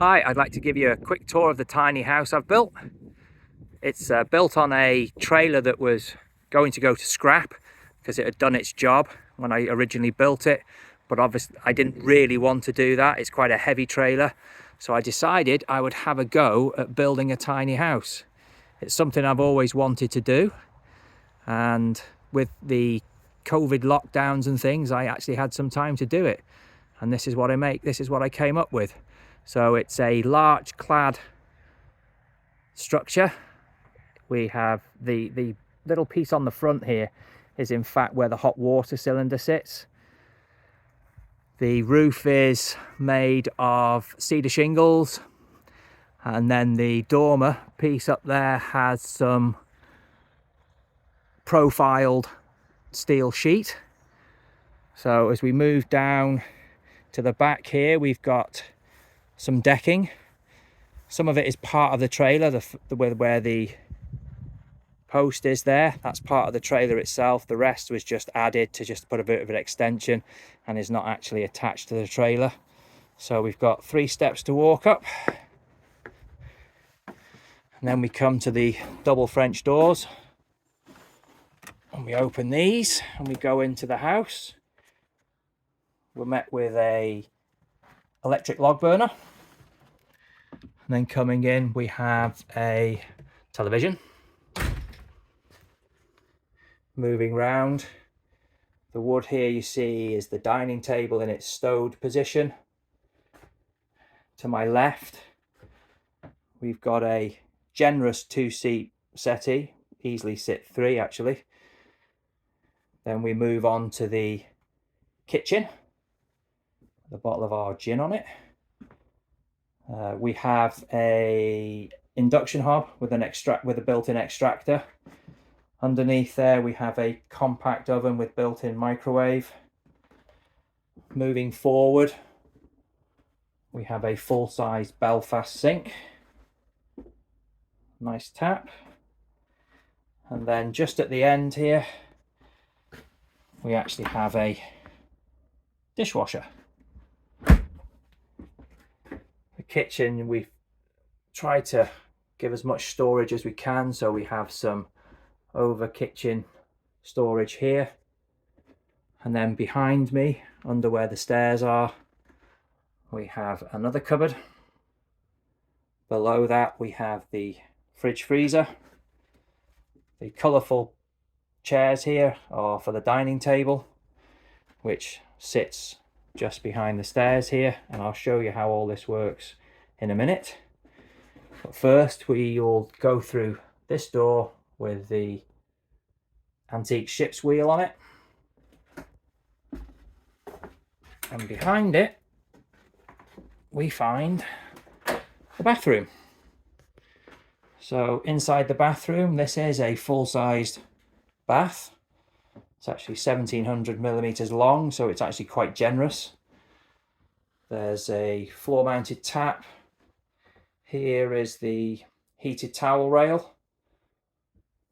Hi, I'd like to give you a quick tour of the tiny house I've built. It's built on a trailer that was going to go to scrap because it had done its job when I originally built it, but obviously I didn't really want to do that. It's quite a heavy trailer, so I decided I would have a go at building a tiny house. It's something I've always wanted to do, and with the COVID lockdowns and things, I actually had some time to do it, and this is what I came up with. So it's a larch clad structure. We have the little piece on the front here is in fact where the hot water cylinder sits. The roof is made of cedar shingles, and then the dormer piece up there has some profiled steel sheet. So as we move down to the back here, we've got some decking. Some of it is part of the trailer, where the post is there. That's part of the trailer itself. The rest was just added to just put a bit of an extension and is not actually attached to the trailer. So we've got 3 steps to walk up. And then we come to the double French doors. And we open these and we go into the house. We're met with a electric log burner. And then coming in, we have a television. Moving round, the wood here you see is the dining table in its stowed position. To my left, we've got a generous 2-seat settee, easily sit 3 actually. Then we move on to the kitchen, the bottle of our gin on it. We have a induction hob with a built-in extractor. Underneath there we have a compact oven with built-in microwave. Moving forward, we have a full-size Belfast sink. Nice tap. And then just at the end here, we actually have a dishwasher. Kitchen, we've tried to give as much storage as we can, so we have some over kitchen storage here, and then behind me, under where the stairs are, we have another cupboard. Below that we have the fridge freezer. The colourful chairs here are for the dining table, which sits just behind the stairs here, and I'll show you how all this works in a minute. But first we'll go through this door with the antique ship's wheel on it, and behind it we find the bathroom. So inside the bathroom, this is a full-sized bath. It's actually 1700 millimeters long, so it's actually quite generous. There's a floor mounted tap. Here is the heated towel rail.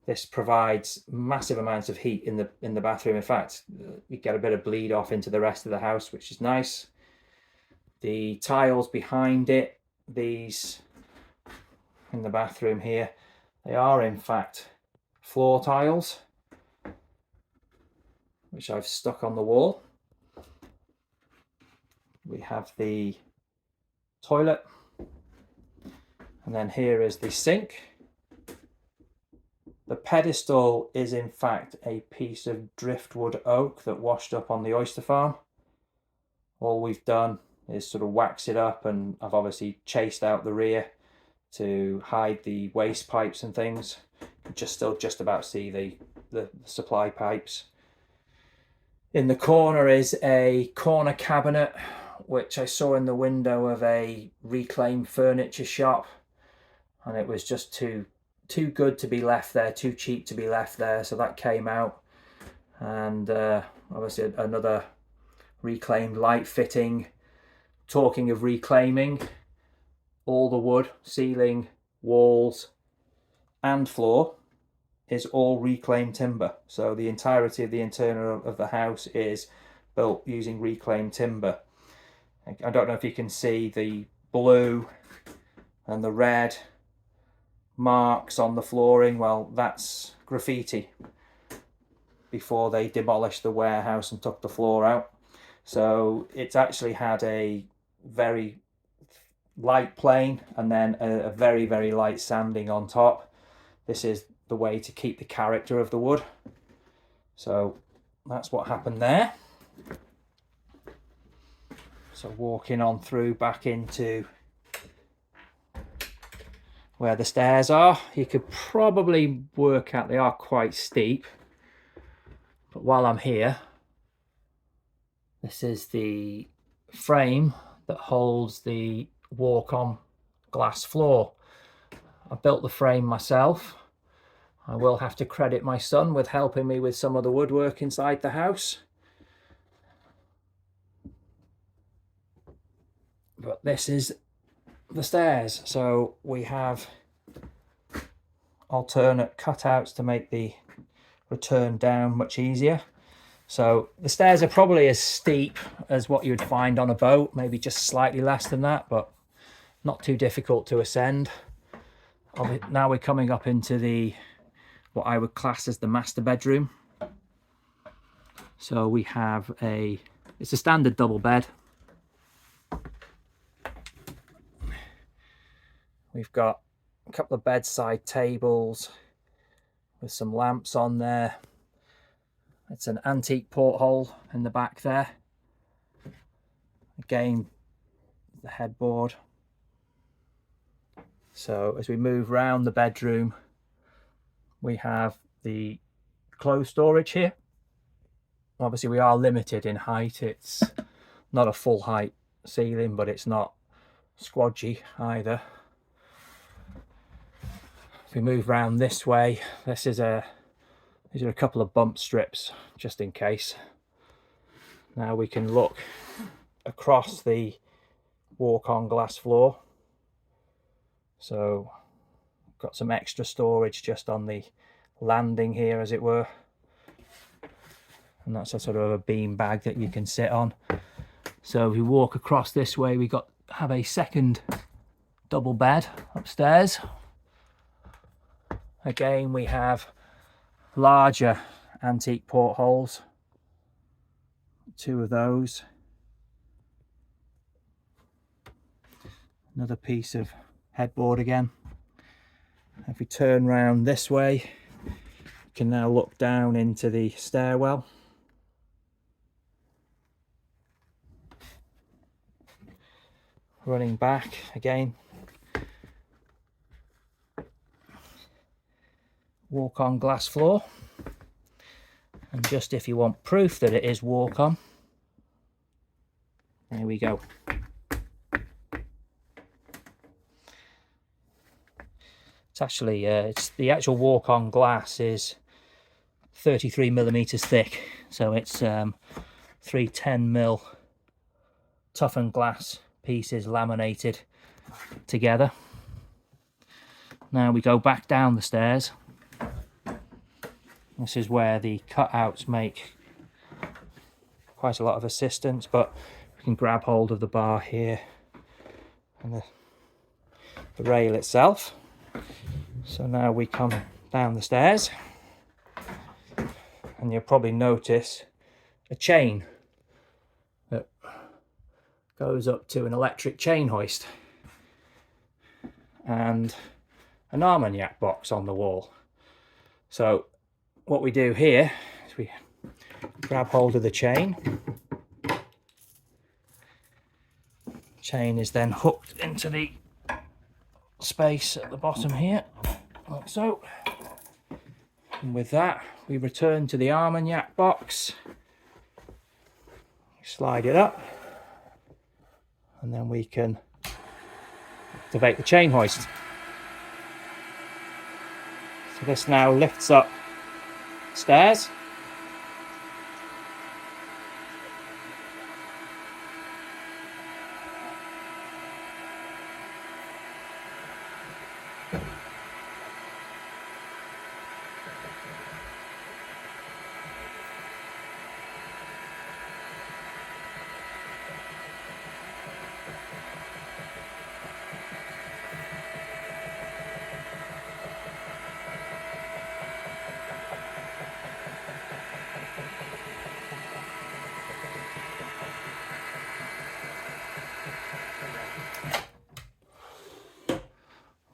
This provides massive amounts of heat in the bathroom. In fact, you get a bit of bleed off into the rest of the house, which is nice. The tiles behind it, these in the bathroom here, they are in fact floor tiles, which I've stuck on the wall. We have the toilet, and then here is the sink. The pedestal is in fact a piece of driftwood oak that washed up on the oyster farm. All we've done is sort of wax it up, and I've obviously chased out the rear to hide the waste pipes and things. You can still just about see the supply pipes. In the corner is a corner cabinet, which I saw in the window of a reclaimed furniture shop, and it was just too good to be left there, too cheap to be left there, so that came out. And obviously another reclaimed light fitting. Talking of reclaiming, all the wood, ceiling, walls and floor is all reclaimed timber. So the entirety of the interior of the house is built using reclaimed timber. I don't know if you can see blue and the red marks on the flooring, well, that's graffiti before they demolished the warehouse and took the floor out. So it's actually had a very light plane and then a very, very light sanding on top. This is the way to keep the character of the wood. So that's what happened there. So walking on through back into where the stairs are, you could probably work out they are quite steep. But while I'm here, this is the frame that holds the walk-on glass floor. I built the frame myself. I will have to credit my son with helping me with some of the woodwork inside the house. But this is the stairs. So we have alternate cutouts to make the return down much easier. So the stairs are probably as steep as what you'd find on a boat, maybe just slightly less than that, but not too difficult to ascend. Now we're coming up into the what I would class as the master bedroom. So we have it's a standard double bed. We've got a couple of bedside tables with some lamps on there. It's an antique porthole in the back there. Again, the headboard. So as we move round the bedroom, we have the clothes storage here. Obviously we are limited in height. It's not a full height ceiling, but it's not squodgy either. If we move round this way, these are a couple of bump strips just in case. Now we can look across the walk-on glass floor. So got some extra storage just on the landing here, as it were. And that's a sort of a bean bag that you can sit on. So if we walk across this way, we have a second double bed upstairs. Again, we have larger antique portholes, 2 of those. Another piece of headboard again. If we turn round this way, you can now look down into the stairwell. Running back again, walk-on glass floor. And just if you want proof that it is walk-on, there we go. It's actually, it's the actual walk-on glass is 33mm thick, so it's 310mm toughened glass pieces laminated together. Now we go back down the stairs. This is where the cutouts make quite a lot of assistance, but we can grab hold of the bar here and the rail itself. So now we come down the stairs and you'll probably notice a chain that goes up to an electric chain hoist and an Armagnac box on the wall. So what we do here is we grab hold of the chain. Chain is then hooked into the space at the bottom here, like so. And with that, we return to the Armagnac box. Slide it up, and then we can activate the chain hoist. So this now lifts up stairs.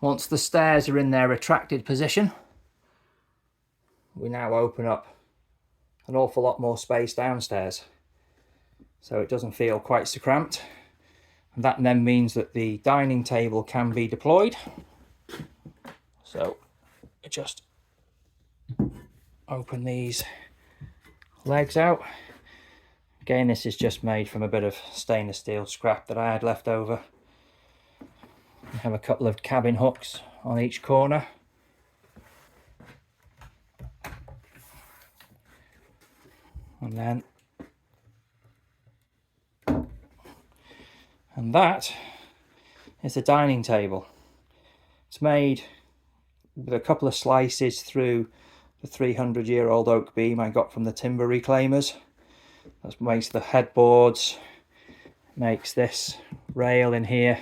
Once the stairs are in their retracted position, we now open up an awful lot more space downstairs, so it doesn't feel quite so cramped. And that then means that the dining table can be deployed. So just open these legs out. Again, this is just made from a bit of stainless steel scrap that I had left over. We have a couple of cabin hooks on each corner. And that is the dining table. It's made with a couple of slices through the 300-year-old oak beam I got from the timber reclaimers. That makes the headboards, makes this rail in here,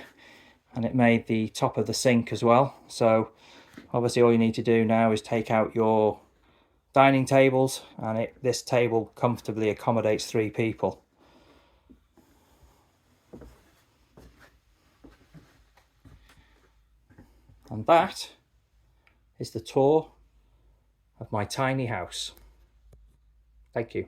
and it made the top of the sink as well. So obviously all you need to do now is take out your dining tables, and this table comfortably accommodates 3 people. And that is the tour of my tiny house. Thank you.